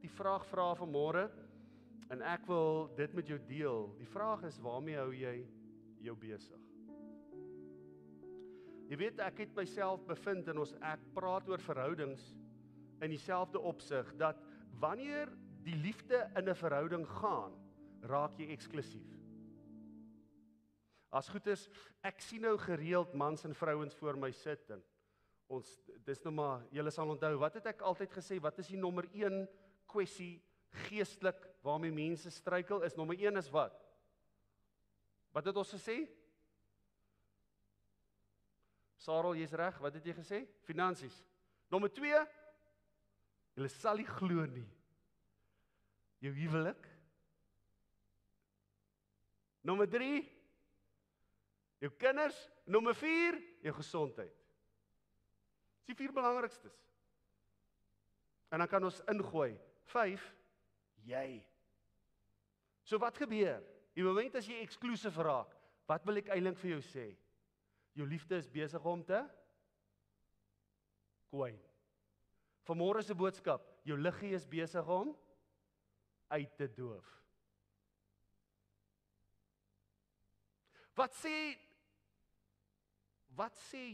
die vraag vra vanmôre en ek wil dit met jou deel. Die vraag is, waarmee hou jy jou besig? Jy weet, ek het myself bevind en ek praat oor verhoudings in dieselfde opsig, dat wanneer die liefde in 'n verhouding gaan, raak jy eksklusief. As goed is, ek sien nou gereeld mans en vrouens voor my sit en dis nou maar, julle sal onthou, wat het ek altyd gesê, wat is die nommer 1 kwessie geestelik waarmee mense struikel, is nommer 1 is wat? Wat het ons gesê? Sarel, jy's reg, wat het jy gesê? Finansies. Nommer 2, julle sal nie glo nie. Jou huwelik. Nommer 3, jou kinders. Nommer 4, jou gesondheid. Dis die 4 belangrikstes. En dan kan ons ingooi. 5, jy. So wat gebeur? Die oomblik as jy eksklusief raak, wat wil ek eintlik vir jou sê? Jou liefde is besig om te kwyn. Vanmôre se boodskap, jou liggie is besig om uit te doof. Wat sê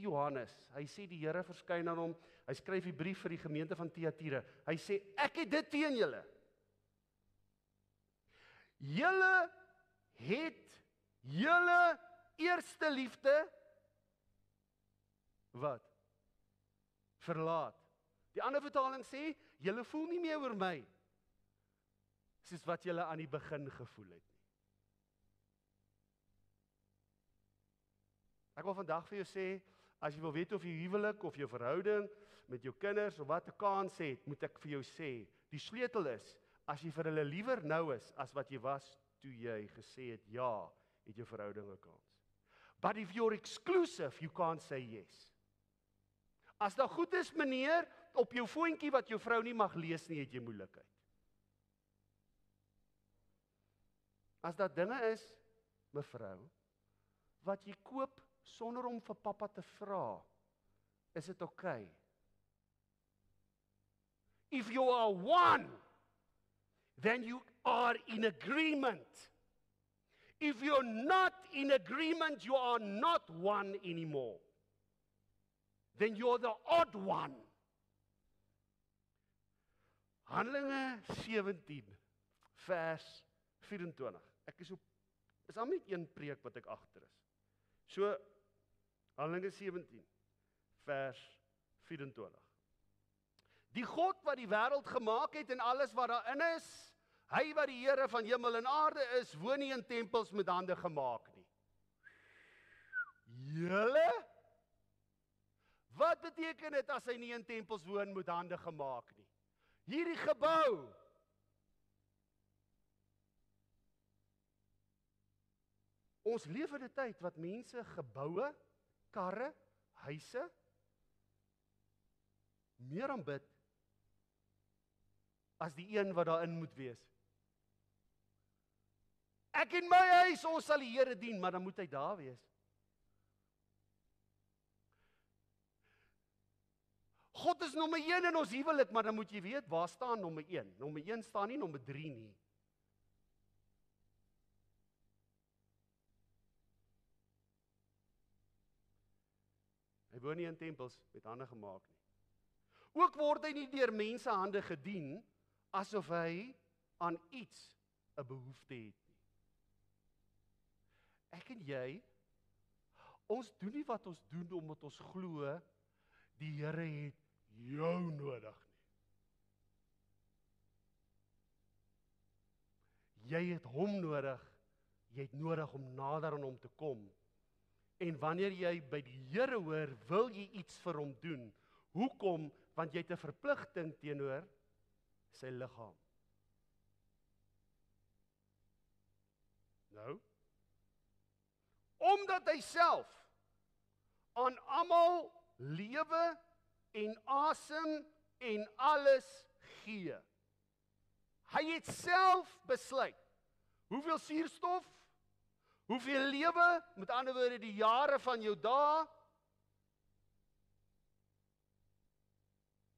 Johannes? Hy sê die Here verskyn aan hom, hy skryf die brief vir die gemeente van Thyatira. Hy sê, ek het dit teen julle. Julle het julle eerste liefde wat? Verlaat. Die ander vertaling sê, julle voel nie meer oor my soos wat julle aan die begin gevoel het nie. Ek wil vandag vir jou sê, as jy wil weet of jou huwelik of jou verhouding met jou kinders of wat 'n kans het, moet ek vir jou sê, die sleutel is, as jy vir hulle liewer nou is as wat jy was toe jy gesê het ja, het jou verhouding 'n kans. But if you're exclusive, you can't say yes. As daar goed is, meneer, op jou foontjie wat jou vrou nie mag lees nie, het jy moeilikheid. As daar dinge is, mevrou, wat jy koop sonder om vir pappa te vra, is dit okay. If you are one, then you are in agreement. If you're not in agreement, you are not one anymore. Then you're the odd one. Handelinge 17, vers 24. Ek is al net een preek wat ek agter is. So, Handelinge 17, vers 24. Die God wat die wêreld gemaak het en alles wat daarin is, hy wat die Here van hemel en aarde is, woon nie in tempels met hande gemaak nie. Julle? Wat beteken dit as hy nie in tempels woon met hande gemaak nie? Hierdie gebou. Ons leef in 'n tyd wat mense geboue, karre, huise meer aanbid as die een wat daarin moet wees. Ek en my huis, ons sal die Here dien, maar dan moet hy daar wees. God is nommer 1 in ons huwelik, maar dan moet jy weet, waar staan nommer 1? Nommer 1 staan nie nommer 3 nie. Hy woon nie in tempels met hande gemaak nie. Ook word hy nie deur mense hande gedien, asof hy aan iets 'n behoefte het nie. Ek en jy, ons doen nie wat ons doen omdat ons glo die Here het jou nodig nie. Jy het hom nodig, jy het nodig om nader aan hom te kom. En wanneer jy by die Here hoor, wil jy iets vir hom doen. Hoekom? Want jy het 'n verpligting teenoor sy liggaam. Nou, omdat hy self aan almal lewe en asem en alles gee. Hy het self besluit, hoeveel suurstof, hoeveel lewe, met ander woorde die jare van jou dae,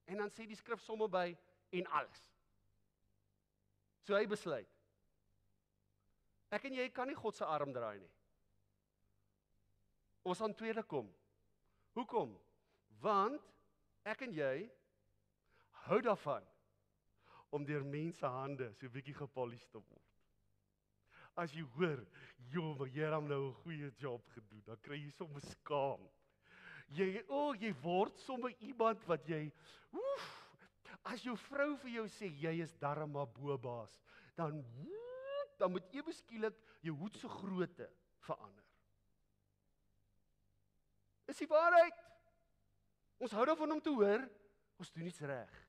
en dan sê die skrif sommer by, en alles. So hy besluit. Ek en jy kan nie God se arm draai nie. Ons aan tweede kom. Hoekom? Want ek en jy hou daarvan om deur mense hande so 'n bietjie gepolish te word. As jy hoor, joh, maar jy het nou 'n goeie job gedoen, dan kry jy sommer skaam. Jy word sommer iemand wat jy, as jou vrou vir jou sê, jy is darm maar bobaas, dan moet ewe skielik jou hoed se grootte verander. Is die waarheid? Ons hou daarvan om te hoor, ons doen iets reg.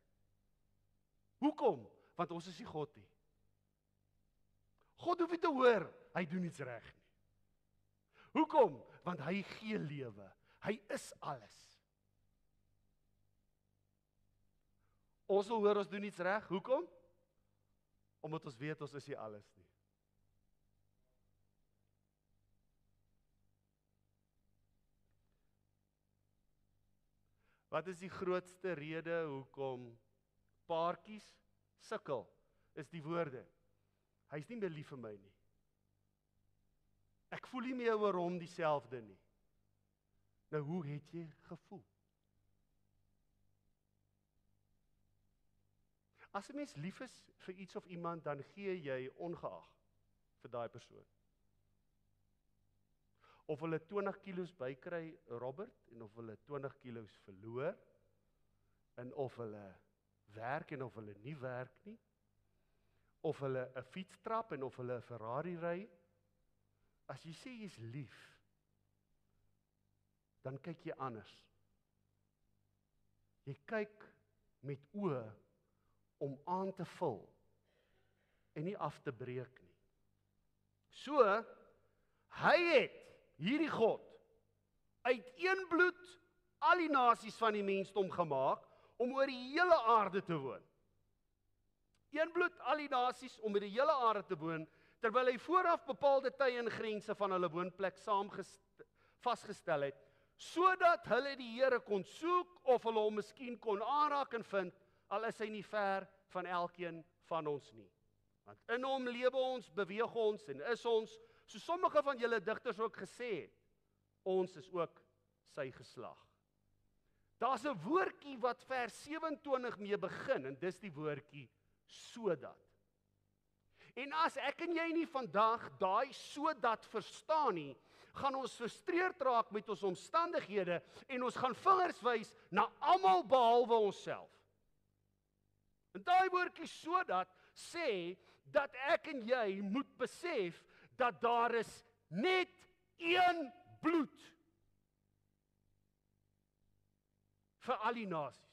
Hoekom? Want ons is nie God nie. God hoef nie te hoor, hy doen iets reg nie. Hoekom? Want hy gee lewe. Hy is alles. Ons wil hoor ons doen iets reg. Hoekom? Omdat ons weet ons is nie alles nie. Wat is die grootste rede hoekom paartjies sukkel? Is die woorde. Hy is nie meer lief vir my nie. Ek voel nie meer oor hom dieselfde nie. Nou, hoe het jy gevoel? As 'n mens lief is vir iets of iemand, dan gee jy ongeag vir daai persoon. Of hulle 20 kilos bykry, Robert, en of hulle 20 kilos verloor, en of hulle werk en of hulle nie werk nie, of hulle 'n fiets trap en of hulle 'n Ferrari ry, as jy sê jy's lief, dan kyk jy anders. Jy kyk met oë om aan te vul en nie af te breek nie. So, hy het, hierdie God, uit een bloed al die nasies van die mensdom gemaak, om oor die hele aarde te woon. Een bloed al die nasies om oor die hele aarde te woon, terwyl hy vooraf bepaalde tye en grense van hulle woonplek vasgestel het, sodat hulle die Here kon soek, of hulle hom miskien kon aanraak en vind, al is hy nie ver van elkeen van ons nie. Want in hom lewe ons, beweeg ons en is ons, so sommige van julle digters ook gesê het, ons is ook sy geslag. Daar's 'n woordjie wat vers 27 mee begin, en dis die woordjie sodat. En as ek en jy nie vandag daai sodat verstaan nie, gaan ons frustreerd raak met ons omstandighede en ons gaan vingers wys na almal behalwe onsself. En daai woordjie sodat sê dat ek en jy moet besef dat daar is net een bloed vir al die nasies.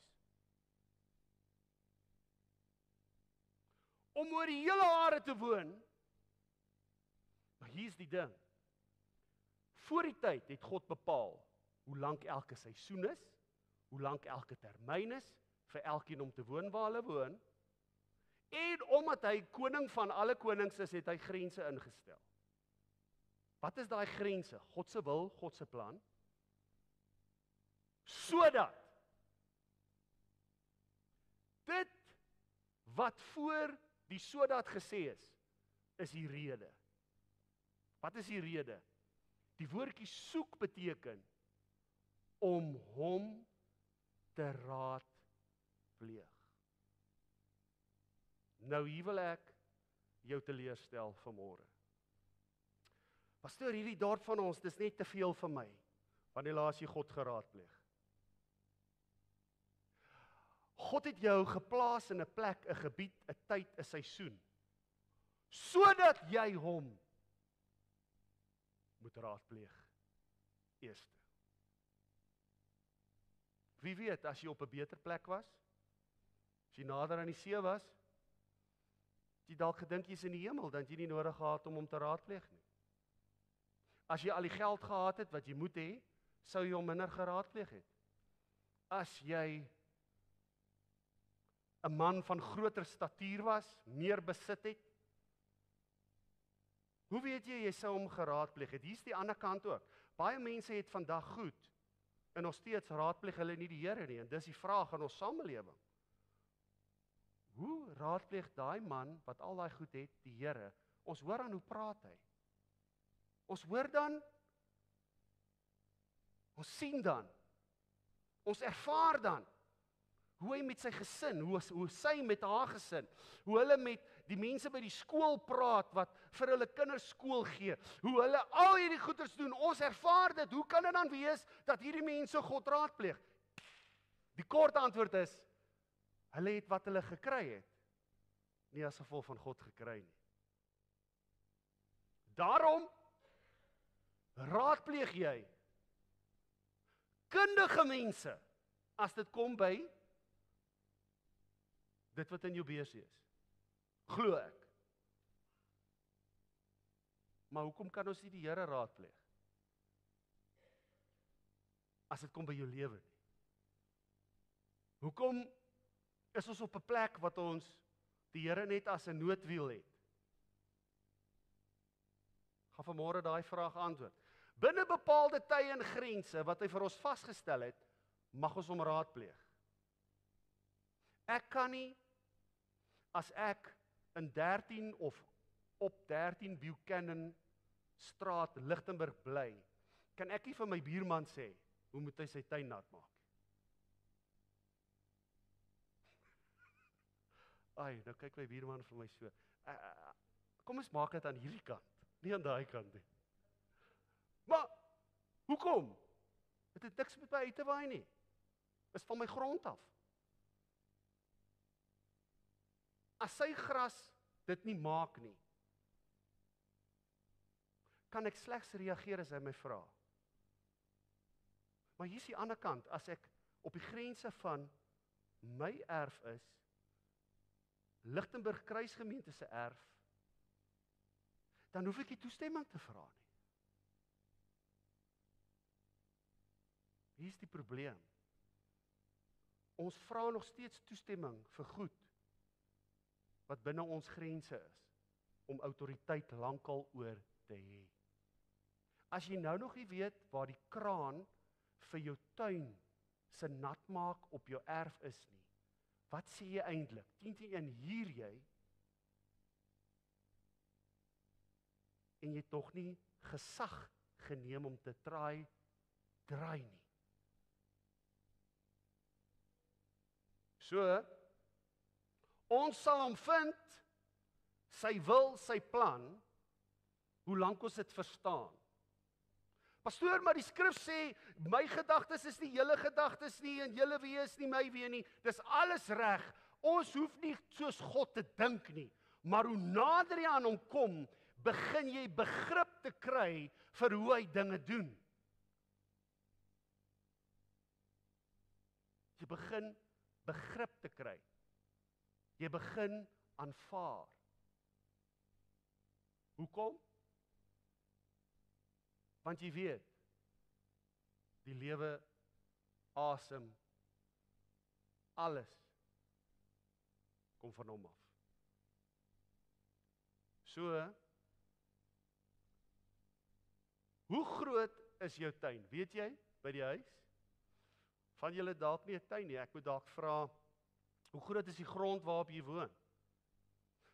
Om oor die hele aarde te woon, maar hier's die ding. Voor die tyd het God bepaal hoe lank elke seisoen is, hoe lank elke termyn is, vir elkeen om te woon waar hulle woon, en omdat hy koning van alle konings is, het hy grense ingestel. Wat is daai grense? God se wil, God se plan, sodat dit wat voor die sodat gesê is die rede. Wat is die rede? Die woordjie soek beteken om hom te raadpleeg. Nou hier wil ek jou teleurstel vanmôre. Pastoor, hierdie dorp van ons, dis net te veel vir my. Wanneer laas jy God geraadpleeg? God het jou geplaas in 'n plek, 'n gebied, 'n tyd, 'n seisoen, sodat jy hom moet raadpleeg. Eerste. Wie weet, as jy op 'n beter plek was, as jy nader aan die see was, as jy dalk gedink jy's in die hemel, dan het jy nie nodig gehad om hom te raadpleeg nie. As jy al die geld gehad het wat jy moet hê, sou jy hom minder geraadpleeg het. As jy 'n man van groter statuur was, meer besit het, hoe weet jy sou hom geraadpleeg het? Hier's die ander kant ook. Baie mense het vandag goed, en nog steeds raadpleeg hulle nie die Here nie, en dis die vraag in ons samelewing. Hoe raadpleeg daai man wat al daai goed het, die Here? Ons hoor aan hoe praat hy. Ons hoor dan, ons sien dan, ons ervaar dan hoe hy met sy gesin, hoe sy met haar gesin, hoe hulle met die mense by die skool praat wat vir hulle kinders skool gee, hoe hulle al hierdie goeders doen. Ons ervaar dit. Hoe kan dit dan wees dat hierdie mense God raadpleeg? Die kort antwoord is, hulle het wat hulle gekry het, nie as gevolg van God gekry nie. Daarom raadpleeg jy kundige mense as dit kom by dit wat in jou beursie is. Glo ek. Maar hoekom kan ons nie die Here raadpleeg? As dit kom by jou lewe nie. Hoekom is ons op 'n plek wat ons die Here net as 'n noodwiel het? Gaan vanmôre daai vraag antwoord. Binne bepaalde tye en grense wat hy vir ons vasgestel het, mag ons hom raadpleeg. Ek kan nie, as ek in 13 of op 13 Buchanan straat Lichtenburg bly, kan ek nie vir my buurman sê, hoe moet hy sy tuin nat maak? Ai, nou kyk my buurman vir my so. Kom ons maak dit aan hierdie kant, nie aan daai kant nie. Maar, hoekom? Dit het niks met my uit te waai nie. Is van my grond af. As sy gras dit nie maak nie, kan ek slegs reageer as hy my vra. Maar hier is die ander kant, as ek op die grense van my erf is, Lichtenburg Kruisgemeente se erf, dan hoef ek nie toestemming te vra nie. Hier is die probleem. Ons vra nog steeds toestemming vir goed wat binne ons grense is, om autoriteit lankal oor te hê. As jy nou nog nie weet waar die kraan vir jou tuin se nat maak op jou erf is nie, wat sê jy eintlik? 10-1 hier jy, en jy tog nie gesag geneem om te draai nie. So, ons sal hom vind, sy wil, sy plan, hoe lank ons dit verstaan. Pastoor, maar die skrif sê, my gedagtes is nie julle gedagtes nie, en julle wee is nie my wee nie, dis alles reg, ons hoef nie soos God te dink nie, maar hoe nader jy aan hom kom, begin jy begrip te kry vir hoe hy dinge doen. Jy begin begrip te kry. Jy begin aanvaar. Hoekom? Want jy weet, die lewe asem, alles kom van hom af. So, hoe groot is jou tuin? Weet jy, by die huis? Van julle dalk nie 'n tuin nie, ek moet dalk vra, hoe groot is die grond waarop jy woon?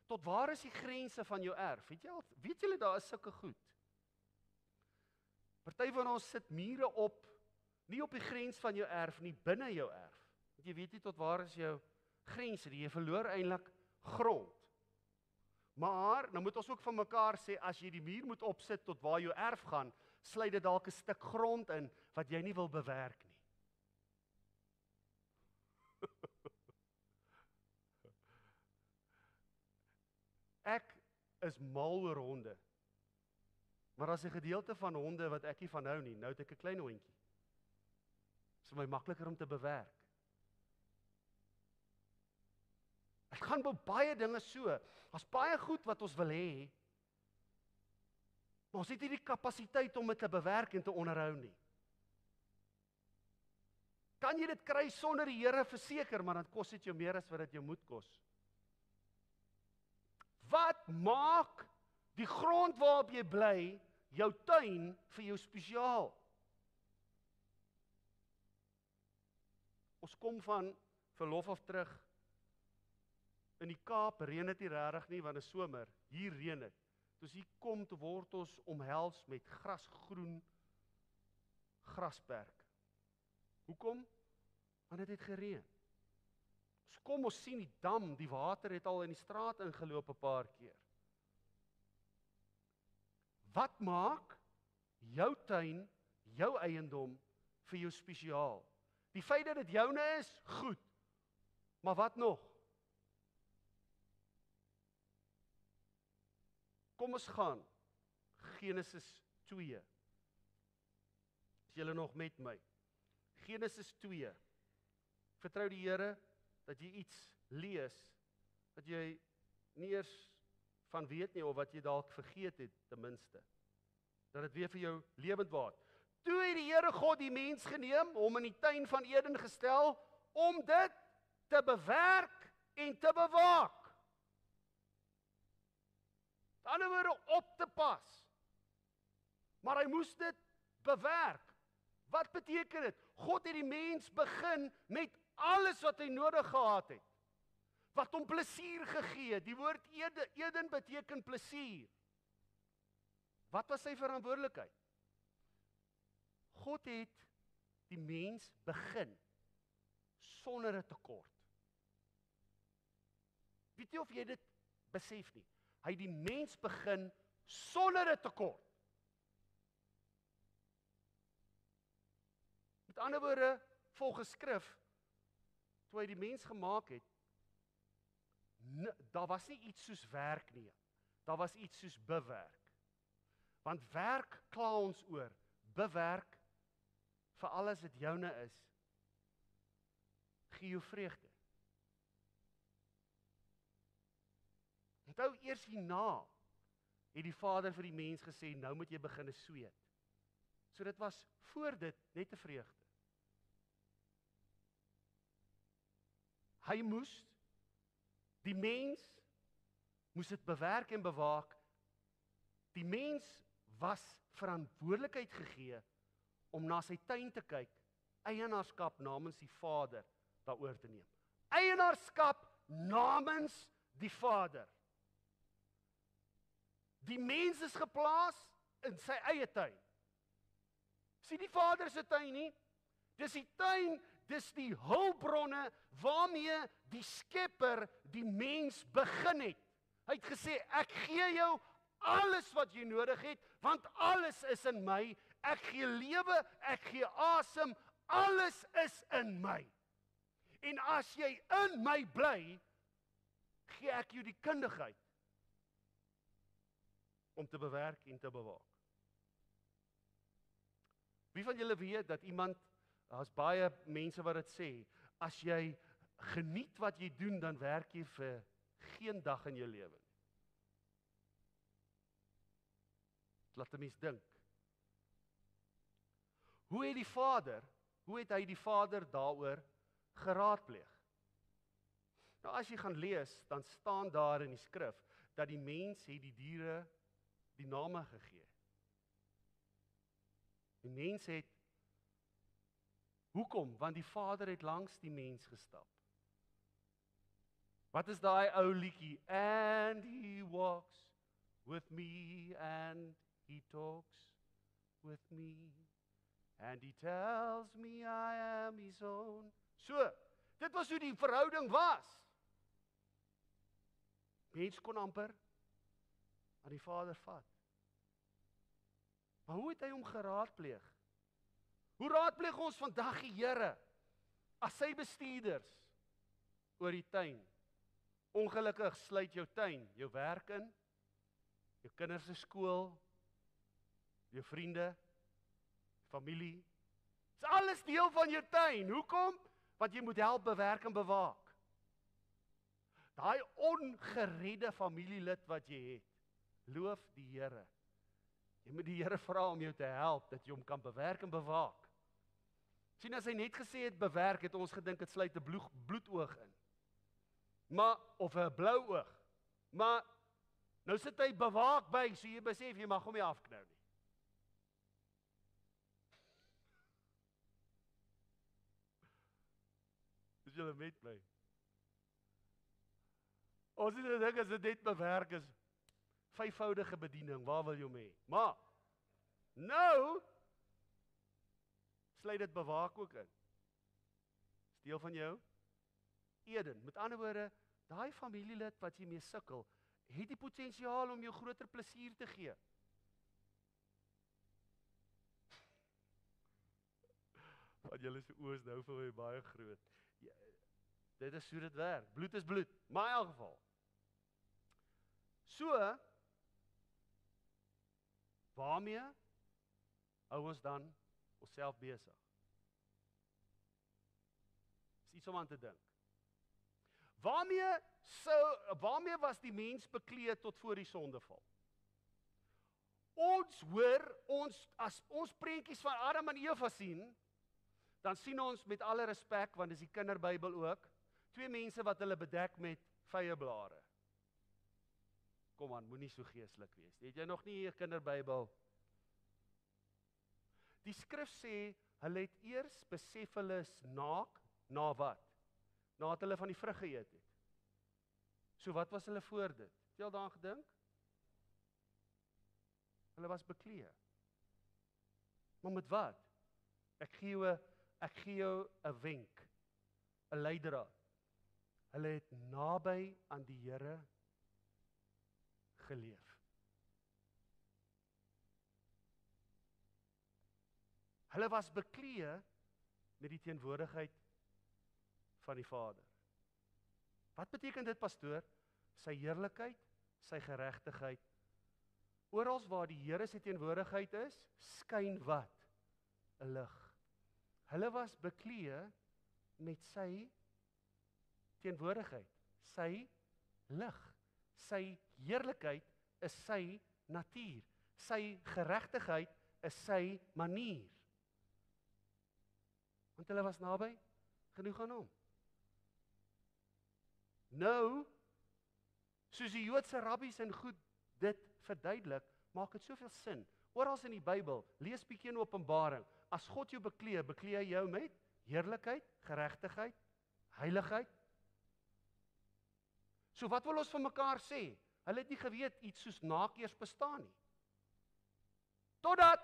Tot waar is die grense van jou erf? Weet julle daar is sulke goed? Party van ons sit mure op, nie op die grens van jou erf nie, binne jou erf. Want jy weet nie tot waar is jou grense nie, jy verloor eintlik grond. Maar, nou moet ons ook van mekaar sê, as jy die muur moet opsit tot waar jou erf gaan, sluit dit dalk 'n stuk grond in, wat jy nie wil bewerk nie. Ek is mal oor honde. Maar as 'n gedeelte van honde wat ek nie van hou nie, nou het ek 'n klein hondjie. Dit is vir my makliker om te bewerk. Dit gaan by baie dinge so. Daar's baie goed wat ons wil hê, maar ons het nie die kapasiteit om dit te bewerk en te onderhou nie. Kan jy dit kry sonder die Here? Verseker, maar dan kos dit jou meer as wat dit jou moet kos. Wat maak die grond waarop jy bly, jou tuin vir jou spesiaal? Ons kom van verlof af terug. In die Kaap reën dit nie regtig nie, want dit is somer. Hier reën dit. Dus hier kom te word ons omhels met grasgroen grasperk. Hoekom? Want dit het gereën. So kom ons sien die dam, die water het al in die straat ingeloop 'n paar keer. Wat maak jou tuin, jou eiendom vir jou spesiaal? Die feit dat dit joune is, goed. Maar wat nog? Kom ons gaan. Genesis 2. Is julle nog met my? Genesis 2. Vertrou die Here dat jy iets lees wat jy nie eers van weet nie of wat jy dalk vergeet het ten minste. Dat dit weer vir jou lewend word. Toe het die Here God die mens geneem, hom in die tuin van Eden gestel om dit te bewerk en te bewaak. Aan die ander woorde op te pas. Maar hy moes dit bewerk. Wat beteken dit? God het die mens begin met alles wat hy nodig gehad het. Wat hom plesier gegee het. Die woord Eden beteken plesier. Wat was sy verantwoordelikheid? God het die mens begin sonder 'n tekort. Weet jy of jy dit besef nie? Hy het die mens begin sonder 'n tekort. Met ander woorde, volgens skrif, toe hy die mens gemaak het, daar was nie iets soos werk nie. Daar was iets soos bewerk. Want werk kla ons oor, bewerk, veral as dit joune is, gee jou vreugde. Onthou eers hierna, het die Vader vir die mens gesê, nou moet jy begin sweet. So dit was voor dit net 'n vreugde. Hy moes, die mens, moes dit bewerk en bewaak. Die mens was verantwoordelikheid gegee om na sy tuin te kyk, eienaarskap namens die Vader daaroor te neem. Eienaarskap namens die Vader. Die mens is geplaas in sy eie tuin. Dis nie die Vader se tuin nie. Dis die tuin, dis die hulpbronne waarmee die Skepper die mens begin het. Hy het gesê, ek gee jou alles wat jy nodig het, want alles is in my. Ek gee lewe, ek gee asem, alles is in my. En as jy in my bly, gee ek jou die kundigheid om te bewerk en te bewaak. Wie van julle weet dat iemand, daar's baie mense wat dit sê, as jy geniet wat jy doen, dan werk jy vir geen dag in jou lewe nie. Laat 'n mens dink. Hoe het hy die Vader daaroor geraadpleeg? Nou as jy gaan lees, dan staan daar in die skrif, dat die mens het die diere die name gegee. Die mens het, hoekom? Want die Vader het langs die mens gestap. Wat is daai ou liedjie? And he walks with me and he talks with me and he tells me I am his own. So, dit was hoe die verhouding was. Mens kon amper aan die Vader vat. Maar hoe het hy hom geraadpleeg? Hoe raadpleeg ons vandag die Here as sy bestuurders oor die tuin? Ongelukkig sluit jou tuin, jou werk in, jou kinders se skool, jou vriende, familie. Dis alles deel van jou tuin. Hoekom? Want jy moet help bewerk en bewaak. Daai ongeredde familielid wat jy het, loof die Here. Jy moet die Here vra om jou te help, dat jy hom kan bewerk en bewaak. Sien, as hy net gesê het bewerk, het ons gedink, het sluit 'n bloedoog in. Maar, of 'n blou oog. Maar, nou sit hy bewaak by, so jy besef, jy mag hom nie afknou nie. Is julle met my? Ons het 'n ding as dit net bewerk is. 5voudige bediening, waar wil jy hom hê? Maar nou sluit dit bewaak ook in. Is deel van jou Eden. Met ander woorde, daai familielid wat jy mee sukkel, het die potensiaal om jou groter plesier te gee. Want julle se oë is nou vir my baie groot. Ja, dit is hoe dit werk. Bloed is bloed. Maar in elk geval. So, waarmee hou ons dan onsself besig? Is iets om aan te dink. Waarmee was die mens bekleed tot voor die sondeval? Ons hoor, as ons prentjies van Adam en Eva sien, dan sien ons met alle respek, want dis die kinderbybel ook, 2 mense wat hulle bedek met vyeblare. Kom aan, moenie so geestelik wees. Het jy nog nie 'n kinderbybel? Die skrif sê, hulle het eers besef hulle is naak, na wat? Nadat hulle van die vrug geëet het. So wat was hulle voor dit? Het jy al daaraan gedink? Hulle was bekleed. Maar met wat? Ek gee jou 'n wenk, 'n leidraad. Hulle het naby aan die Here geleef. Hulle was bekleed met die teenwoordigheid van die Vader. Wat beteken dit, pastoor? Sy heerlikheid, sy geregtigheid. Orals waar die Here se teenwoordigheid is, skyn wat? 'n lig. Hulle was bekleed met sy teenwoordigheid, sy lig. Sy heerlikheid is sy natuur. Sy geregtigheid is sy manier. Want hulle was naby genoeg aan hom. Nou, soos die Joodse rabbies en goed dit verduidelik, maak dit soveel sin. Orals in die Bybel, lees bietjie in Openbaring, as God jou bekleed, bekleed hy jou met heerlikheid, geregtigheid, heiligheid. So wat wil ons van mekaar sê? Hulle het nie geweet iets soos naak eers bestaan nie. Totdat,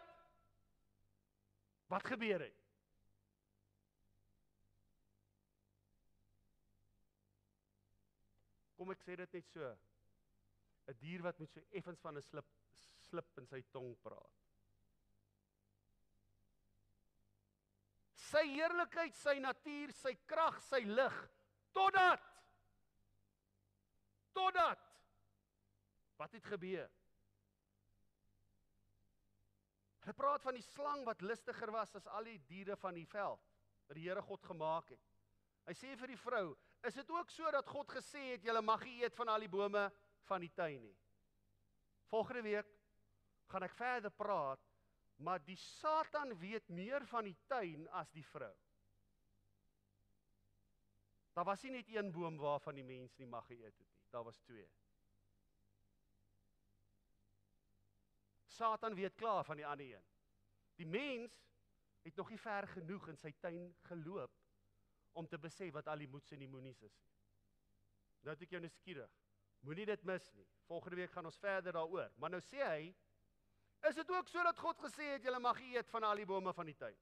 wat gebeur het? Kom ek sê dit net so, 'n dier wat met so effens van 'n slip in sy tong praat. Sy heerlikheid, sy natuur, sy krag, sy lig, totdat, wat het gebeur? Hulle praat van die slang wat listiger was as al die diere van die veld, wat die Here God gemaak het. Hy sê vir die vrou, is dit ook so dat God gesê het, julle mag nie eet van al die bome van die tuin nie? Volgende week gaan ek verder praat, maar die Satan weet meer van die tuin as die vrou. Daar was nie net een boom waarvan die mens nie mag geëet het nie, daar was 2. Satan weet klaar van die ander een. Die mens het nog nie ver genoeg in sy tuin geloop, om te besef wat al die moets en die moenies is. Nou het ek jou nuuskierig. Moenie dit mis nie. Volgende week gaan ons verder daaroor. Maar nou sê hy, is dit ook so dat God gesê het, julle mag nie eet van al die bome van die tuin?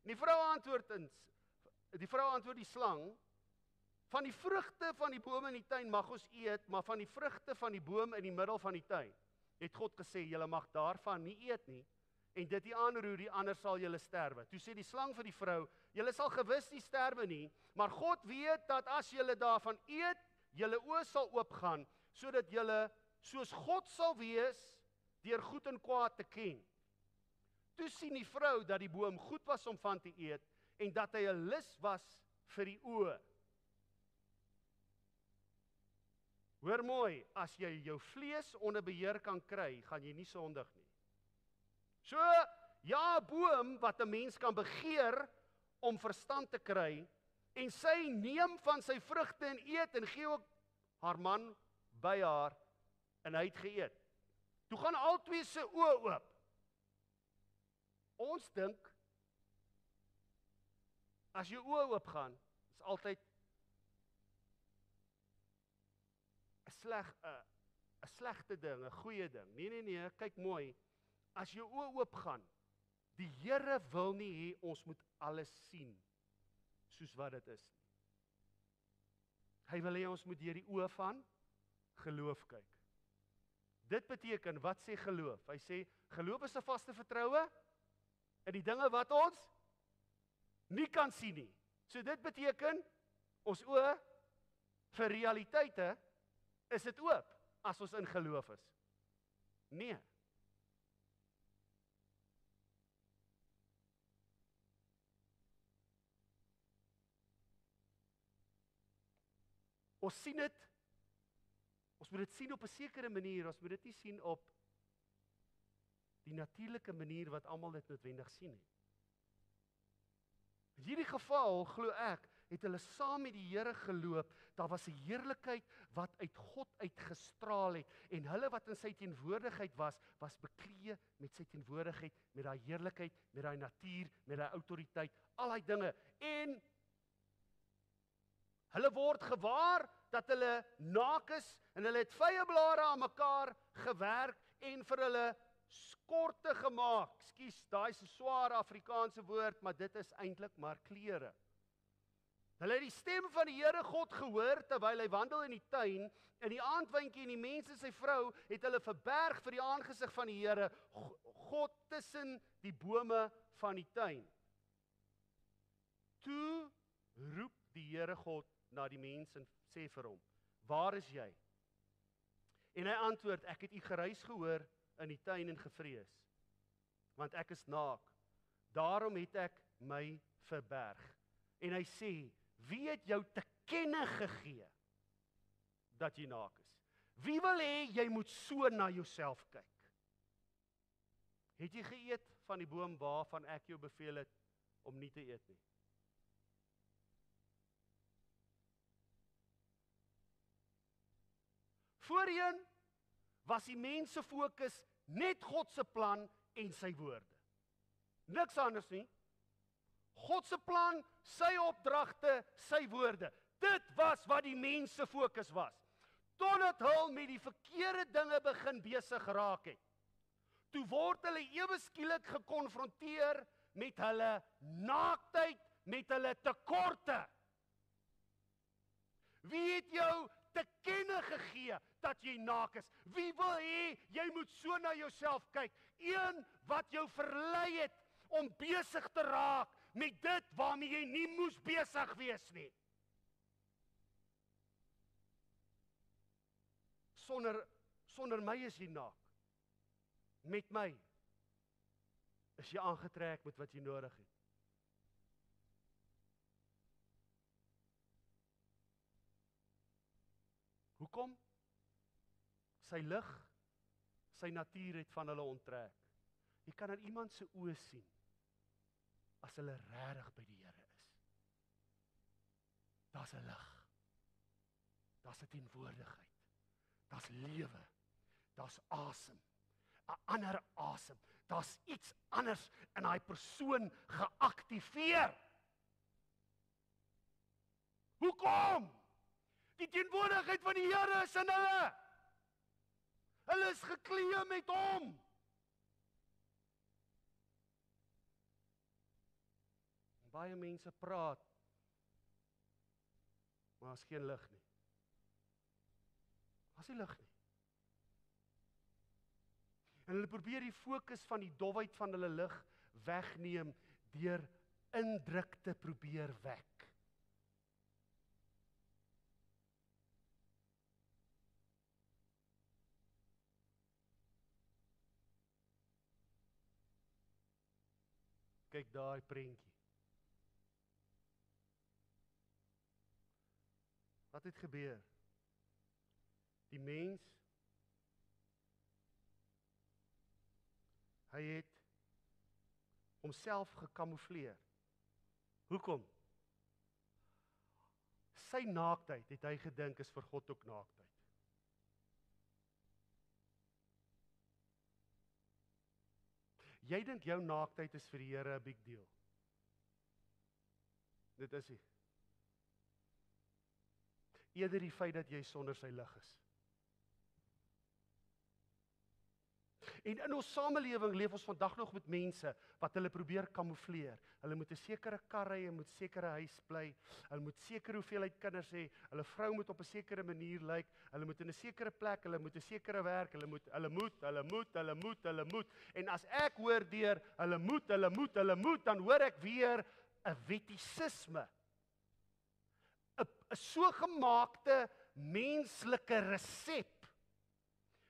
En die vrou antwoord die slang, van die vrugte van die bome in die tuin mag ons eet, maar van die vrugte van die boom in die middel van die tuin, het God gesê, julle mag daarvan nie eet nie, en dit nie aanroer nie, anders sal julle sterwe. Toe sê die slang vir die vrou, julle sal gewis nie sterwe nie, maar God weet dat as julle daarvan eet, julle oë sal oopgaan, sodat julle soos God sal wees, deur goed en kwaad te ken. Toe sien die vrou dat die boom goed was om van te eet, en dat hy 'n lus was vir die oë. Hoor mooi, as jy jou vlees onder beheer kan kry, gaan jy nie sondig nie. So, ja, 'n boom wat 'n mens kan begeer om verstand te kry, en sy neem van sy vrugte en eet, en gee ook haar man by haar, en hy het geëet. Toe gaan albei se oë oop. Ons dink, as jou oë oop gaan, is altyd 'n 'n slegte ding, 'n goeie ding. Nee, kyk mooi. As jou oë oop gaan, die Here wil nie hê ons moet alles sien soos wat dit is nie. Hy wil hê ons moet deur die oë van geloof kyk. Dit beteken, wat sê geloof? Hy sê, geloof is 'n vaste vertroue in die dinge wat ons nie kan sien nie. So dit beteken, ons oë vir realiteite, is dit oop, as ons in geloof is? Nee. Ons sien dit, ons moet dit sien op 'n sekere manier, ons moet dit nie sien op die natuurlike manier wat almal dit noodwendig sien nie. In hierdie geval, glo ek, het hulle saam met die Here geloop. Daar was 'n heerlikheid wat uit God uitgestraal het, en hulle wat in sy teenwoordigheid was bekleed met sy teenwoordigheid, met daai heerlikheid, met daai natuur, met daai autoriteit, al daai dinge. En hulle word gewaar dat hulle naak is, en hulle het vye blare aan mekaar gewerk en vir hulle skorte gemaak. Skus, daai is 'n swaar Afrikaanse woord, maar dit is eintlik maar klere. Hulle het die stem van die Here God gehoor terwyl hy wandel in die tuin. In die aandwindjie en die mens en sy vrou het hulle verberg vir die aangesig van die Here, God tussen die bome van die tuin. Toe roep die Here God na die mens en sê vir hom, waar is jy? En hy antwoord, ek het u geruis gehoor in die tuin en gevrees, want ek is naak, daarom het ek my verberg. En hy sê, wie het jou te kenne gegee dat jy naak is? Wie wil hê jy moet so na jouself kyk? Het jy geëet van die boom waarvan ek jou beveel het om nie te eet nie? Voorheen was die mens se fokus net God se plan en sy woorde. Niks anders nie. God se plan, sy opdragte, sy woorde. Dit was wat die mens se fokus was. Totdat hulle met die verkeerde dinge begin besig raak het. Toe word hulle ewe skielik gekonfronteer met hulle naaktheid, met hulle tekorte. Wie het jou te kenne gegee dat jy naak is? Wie wil hê jy moet so na jouself kyk? Een wat jou verlei het om besig te raak met dit waarmee jy nie moes besig wees nie. Sonder my is jy naak. Met my is jy aangetrek met wat jy nodig het. Hoekom? Sy lig, sy natuur het van hulle onttrek. Jy kan aan iemand se oë sien, as hulle regtig by die Here is. Daar's 'n lig, daar's 'n teenwoordigheid, daar's lewe, daar's asem, 'n ander asem, daar's iets anders in daai persoon geaktiveer. Hoekom? Die teenwoordigheid van die Here is in hulle. Hulle is geklee met hom. Baie mense praat, maar as geen lig nie. As nie lig nie. En hulle probeer die fokus van die dofheid van hulle lig wegneem deur indruk te probeer wek. Kyk daai prentjie. Wat het gebeur? Die mens, hy het homself gekamoufleer. Hoekom? Sy naaktheid het hy gedink is vir God ook naaktheid. Jy dink jou naaktheid is vir die Here 'n big deal. Dit is nie. Eerder die feit dat jy sonder sy lig is. En in ons samelewing leef ons vandag nog met mense wat hulle probeer kamoufleer. Hulle moet 'n sekere kar ry, hulle moet 'n sekere huis bly, hulle moet sekere hoeveelheid kinders hê, hulle vrou moet op 'n sekere manier lyk, hulle moet in 'n sekere plek, hulle moet 'n sekere werk, hulle moet. En as ek hoor deur hulle moet, dan hoor ek weer 'n wettisisme. 'n sogemaakte menslike resep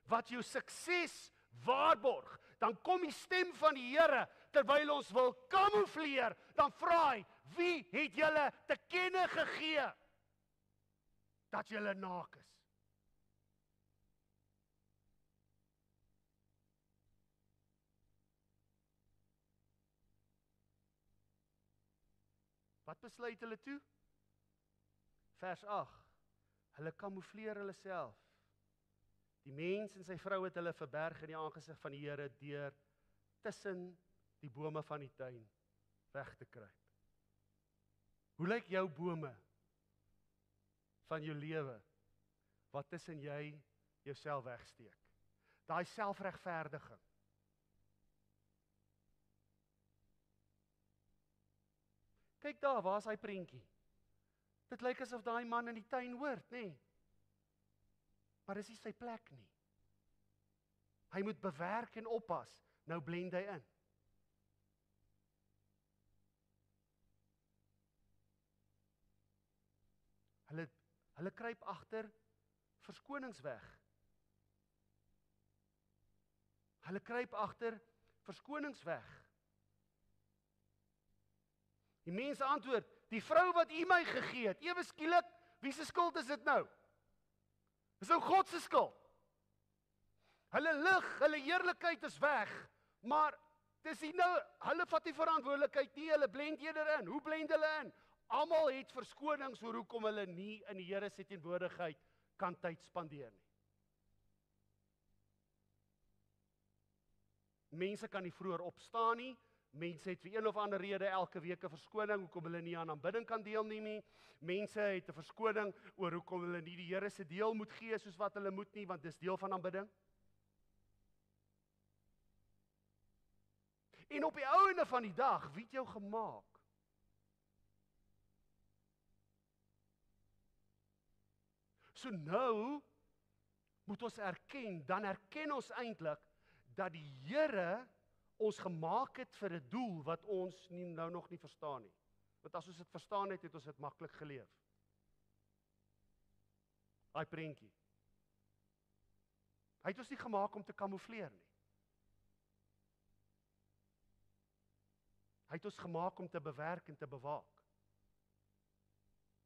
wat jou sukses waarborg. Dan kom die stem van die Here terwyl ons wil kamoufleer, dan vra hy, wie het julle te kenne gegee dat julle naak is? Wat besluit hulle toe? Vers 8. Hulle kamoufleer hulle self. Die mens en sy vrou het hulle verberg in die aangesig van die Here deur tussen die bome van die tuin weg te kruip. Hoe lyk jou bome van jou lewe wat tussen jy jouself wegsteek? Daai selfregverdiging. Kyk daar, waar is hy prentjie? Dit lyk asof daai man in die tuin hoort, nê? Maar dis nie sy plek nie. Hy moet bewerk en oppas. Nou blend hy in. Hulle kruip agter verskonings weg. Hulle kruip agter verskonings weg. Die mense antwoord, die vrou wat U my gegee het, ewe skielik, wie se skuld is dit nou? Dis nou God se skuld. Hulle lig, hulle heerlikheid is weg, maar dis nie nou, hulle vat die verantwoordelikheid nie, hulle blend eerder in. Hoe blend hulle in? Almal het verskonings oor hoekom hulle nie in die Here se teenwoordigheid kan tyd spandeer nie. Mense kan nie vroeër opstaan nie. Mense het vir een of ander rede elke week 'n verskoning hoekom hulle nie aan aanbidding kan deelneem nie. Mense het 'n verskoning oor hoekom hulle nie die Here se deel moet gee soos wat hulle moet nie, want dis deel van aanbidding. En op die einde van die dag, wie het jou gemaak? So nou moet ons erken, dan erken ons eintlik dat die Here ons gemaak het vir 'n doel wat ons nou nog nie verstaan nie. Want as ons dit verstaan het, het ons dit maklik geleef. Daai prentjie. Hy het ons nie gemaak om te kamoufleer nie. Hy het ons gemaak om te bewerk en te bewaak.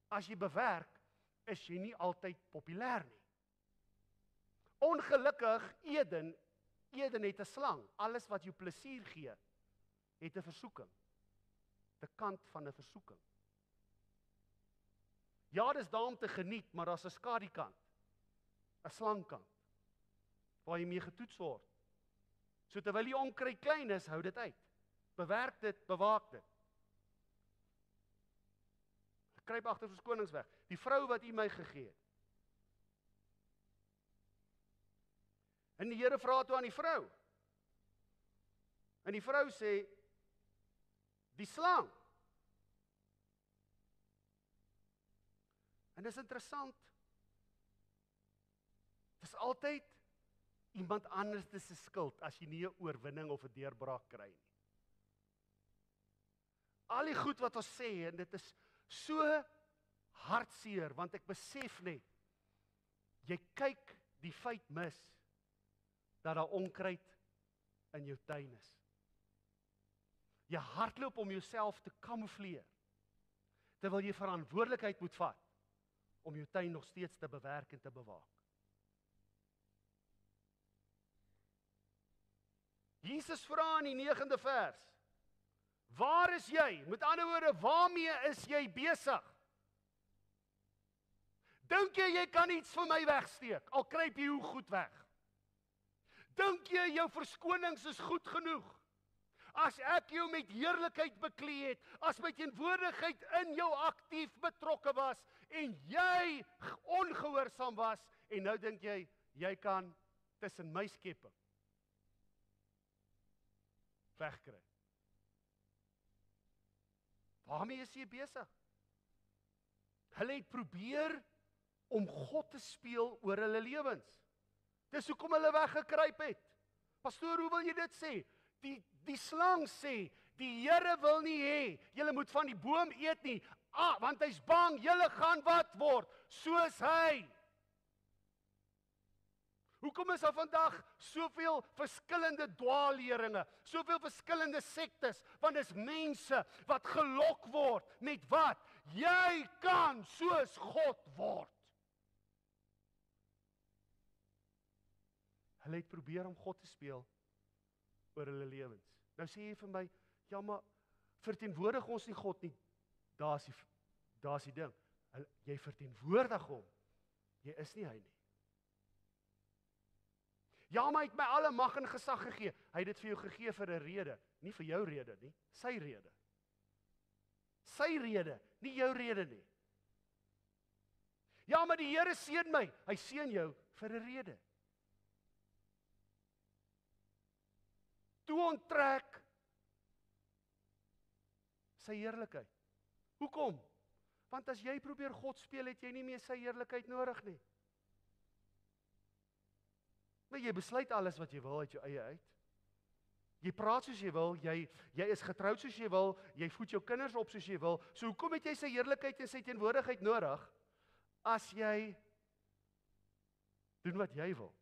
As jy bewerk, is jy nie altyd populêr nie. Ongelukkig Eden het 'n slang. Alles wat jou plesier gee, het 'n versoeking. 'n kant van 'n versoeking. Ja, dis daar om te geniet, maar daar's 'n skadukant. 'n slangkant. Waar jy mee getoets word. So terwyl die onkruid klein is, hou dit uit. Bewerk dit, bewaak dit. Kruip agter verskonings weg. Die vrou wat U my gegee het. En die Here vra toe aan die vrou. En die vrou sê, die slang. En dis interessant. Dis altyd iemand anders se skuld as jy nie 'n oorwinning of 'n deurbraak kry nie. Al die goed wat ons sê, en dit is so hartseer, want ek besef net, jy kyk die feit mis, dat daar onkruid in jou tuin is. Jy hardloop om jouself te kamoufleer, terwyl jy verantwoordelikheid moet vat, om jou tuin nog steeds te bewerk en te bewaak. Jesus vra in die 9de vers, waar is jy? Met ander woorde, waarmee is jy besig? Dink jy kan iets vir my wegsteek, al kruip jy hoe goed weg? Dink jy jou verskonings is goed genoeg? As ek jou met heerlikheid beklee het, as my teenwoordigheid in jou aktief betrokke was, en jy ongehoorsaam was, en nou dink jy kan tussen my skepping wegkry. Waarmee is jy besig? Hulle het probeer om God te speel oor hulle lewens. Dis hoekom hulle weggekruip het. Pastoor, hoe wil jy dit sê? Die slang sê, die Here wil nie hê, julle moet van die boom eet nie, want hy's bang, julle gaan wat word, soos hy. Hoekom is daar vandag soveel verskillende dwaalleringe, soveel verskillende sektes, want dis mense wat gelok word met wat? Jy kan soos God word. Hulle het probeer om God te speel oor hulle lewens. Nou sê jy vir my, ja maar verteenwoordig ons nie God nie. Daar's die ding. Jy verteenwoordig hom. Jy is nie hy nie. Ja, maar hy het my alle mag en gesag gegee. Hy het dit vir jou gegee vir 'n rede, nie vir jou rede nie, sy rede. Sy rede, nie jou rede nie. Ja, maar die Here seën my. Hy seën jou vir 'n rede. Toe onttrek sy heerlikheid. Hoekom? Want as jy probeer God speel, het jy nie meer sy heerlikheid nodig nie. Maar jy besluit alles wat jy wil uit jou eie uit. Jy praat soos jy wil, jy is getroud soos jy wil, jy voed jou kinders op soos jy wil. So hoekom het jy sy heerlikheid en sy teenwoordigheid nodig as jy doen wat jy wil?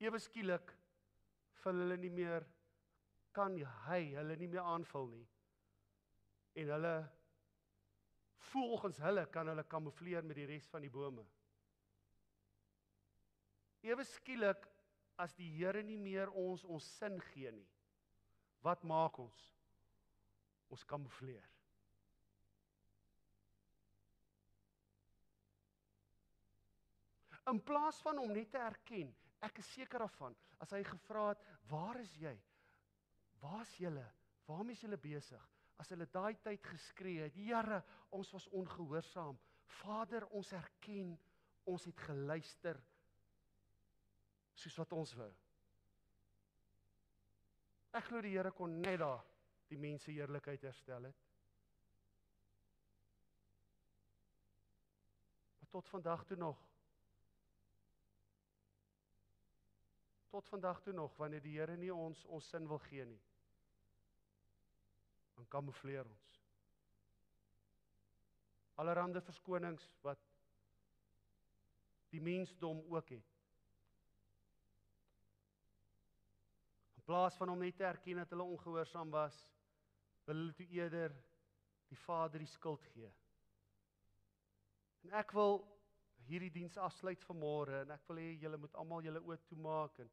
Ewe skielik vul hulle nie meer, kan hy hulle nie meer aanvul nie. En hulle, volgens hulle, kan hulle kamoufleer met die res van die bome. Ewe skielik, as die Here nie meer ons sin gee nie, wat maak ons? Ons kamoufleer. In plaas van om net te erken, ek is seker daarvan, as hy gevra het, waar is jy? Waar is julle? Waarmee is julle besig? As hulle daai tyd geskree het, Here, ons was ongehoorsaam. Vader, ons erken, ons het geluister, soos wat ons wou. Ek glo die Here kon net daar die mense heerlikheid herstel het. Maar tot vandag toe nog, wanneer die Here nie ons sin wil gee nie, dan kamoufleer ons. Allerhande verskonings wat die mensdom ook het. In plaas van om net te erken dat hulle ongehoorsaam was, wil hulle toe eerder die Vader die skuld gee. En ek wil hierdie diens afsluit vanmôre, en ek wil hê julle moet almal julle oë toemaak, en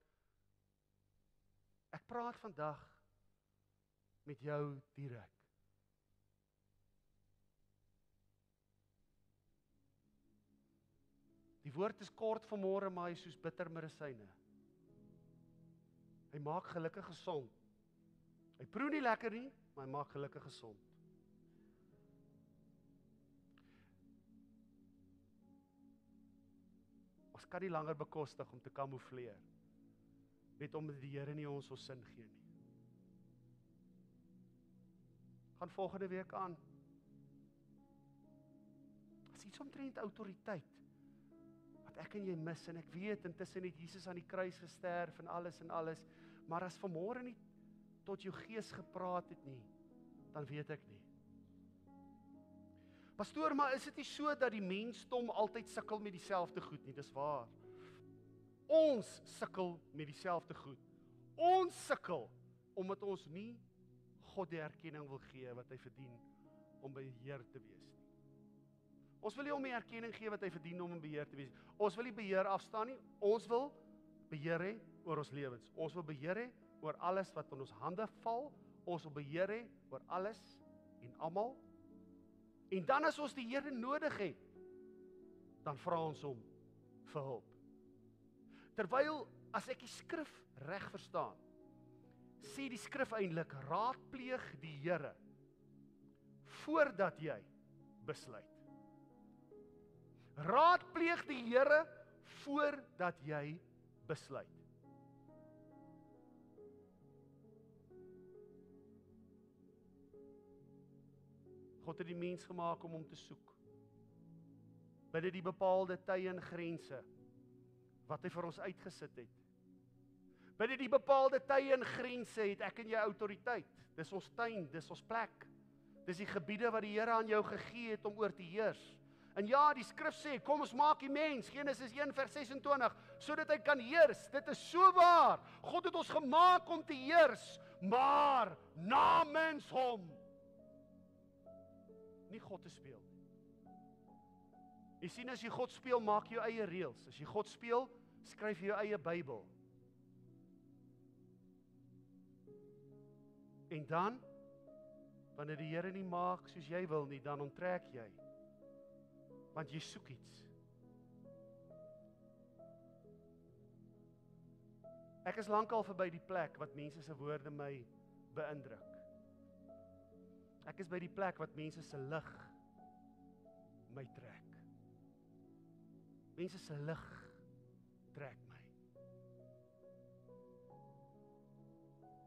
ek praat vandag met jou direk. Die woord is kort vanmôre, maar hy is soos bitter medisyne. Hy maak gelukkig gesond. Hy proe nie lekker nie, maar hy maak gelukkig gesond. Ons kan nie langer bekostig om te kamoufleer, net omdat die Here nie ons sin gee nie. Gaan volgende week aan. As iets omtrent autoriteit, wat ek en jy mis, en ek weet, intussen het Jesus aan die kruis gesterf, en alles, maar as vanmôre nie tot jou gees gepraat het nie, dan weet ek nie. Pastoor, maar is dit nie so dat die mensdom altyd sukkel met dieselfde goed nie? Dis waar. Ons sukkel met dieselfde goed. Ons sukkel, omdat ons nie God die erkenning wil gee wat hy verdien om beheer te wees nie. Ons wil nie hom die erkenning gee wat hy verdien om in beheer te wees. Ons wil nie beheer afstaan nie. Ons wil beheer hê oor ons lewens. Ons wil beheer hê oor alles wat in ons hande val. Ons wil beheer hê oor alles en almal. En dan as ons die Here nodig het, dan vra ons hom vir hulp. Terwyl, as ek die skrif reg verstaan, sê die skrif eintlik, raadpleeg die Here voordat jy besluit. Raadpleeg die Here voordat jy besluit. God het die mens gemaak om hom te soek. Binne die bepaalde tye en grense wat hy vir ons uitgesit het. Binne die bepaalde tye en grense het ek en jy autoriteit. Dis ons tuin, dis ons plek. Dis die gebiede wat die Here aan jou gegee het om oor te heers. En ja, die skrif sê, kom ons maak die mens, Genesis 1:26, sodat hy kan heers. Dit is so waar. God het ons gemaak om te heers, maar namens hom. Nie God te speel. Jy sien, as jy God speel, maak jy jou eie reëls. As jy God speel, skryf jy jou eie Bybel. En dan, wanneer die Here nie maak soos jy wil nie, dan onttrek jy. Want jy soek iets. Ek is lankal verby die plek wat mense se woorde my beïndruk. Ek is by die plek wat mense se lig my trek. Mense se lig trek my.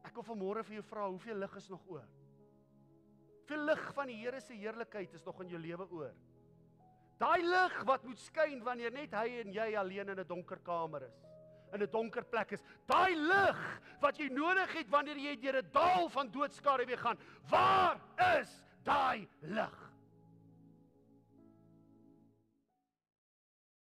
Ek wil vanmôre vir jou vra, hoeveel lig is nog oor? Hoeveel lig van die Here se heerlikheid is nog in jou lewe oor? Daai lig wat moet skyn wanneer net hy en jy alleen in 'n donker kamer is, in 'n donker plek is. Daai lig wat jy nodig het wanneer jy deur 'n dal van doodskare weer gaan. Waar is daai lig?